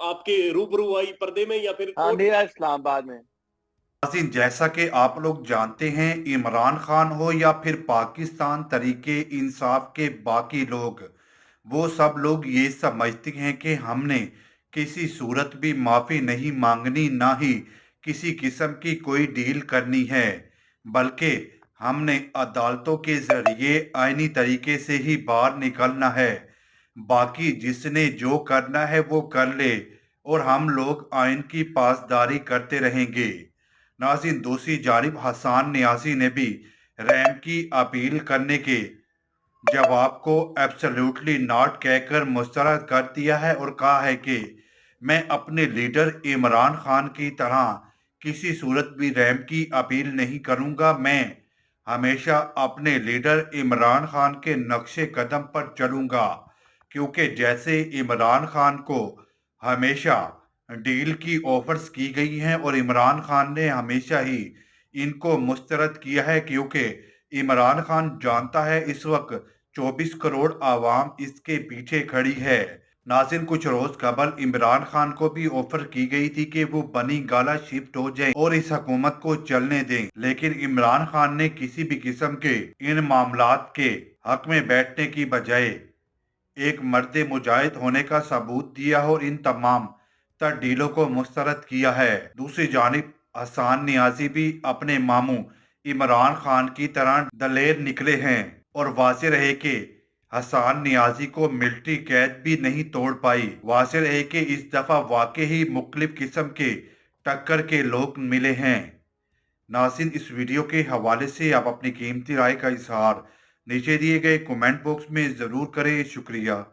आपके रूबरू आई पर्दे में या फिर हाँ, कोर्ट मेरा में? इस्लामाबाद में। नाज़रीन, जैसा कि आप लोग जानते हैं, इमरान खान हो या फिर पाकिस्तान तरीके इंसाफ के बाकी लोग, वो सब लोग ये समझते हैं कि हमने किसी सूरत भी माफ़ी नहीं मांगनी, ना ही किसी किस्म की कोई डील करनी है, बल्कि हमने अदालतों के ज़रिए आईनी तरीके से ही बाहर निकलना है। बाकी जिसने जो करना है वो कर ले और हम लोग आइन की पासदारी करते रहेंगे। नाज़रीन, दूसरी जानिब हसन नियाज़ी ने भी रैम की अपील करने के जवाब को एब्सोल्युटली नॉट कहकर मुस्तरद कर दिया है और कहा है कि मैं अपने लीडर इमरान खान की तरह किसी सूरत भी रैम की अपील नहीं करूंगा। मैं हमेशा अपने लीडर इमरान खान के नक्शे कदम पर चलूंगा, क्योंकि जैसे इमरान खान को हमेशा डील की ऑफर्स की गई हैं और इमरान खान ने हमेशा ही इनको मुस्तरद किया है, क्योंकि इमरान खान जानता है इस वक्त 24 करोड़ आवाम इसके पीछे खड़ी है। नाज़रीन, कुछ रोज कबल इमरान खान को भी ऑफर की गई थी कि वो बनी गाला शिफ्ट हो जाएं और इस हुकूमत को चलने दें, लेकिन इमरान खान ने किसी भी किस्म के इन मामलात के हक में बैठने की बजाय एक मर्द मुजाहिद होने का सबूत दिया और इन तमाम तर डीलों को मुस्तरद किया है। दूसरी जानिब हसन नियाजी भी अपने मामू इमरान खान की तरह दलेर निकले हैं और वाज़ेह रहे कि हसन नियाजी को मिलिट्री कैद भी नहीं तोड़ पाई। वाज़ेह रहे कि इस दफ़ा वाकई ही मुख्तलिफ किस्म के टक्कर के लोग मिले हैं। नाज़रीन, इस वीडियो के हवाले से आप अपनी कीमती राय का इजहार नीचे दिए गए कमेंट बॉक्स में ज़रूर करें। शुक्रिया।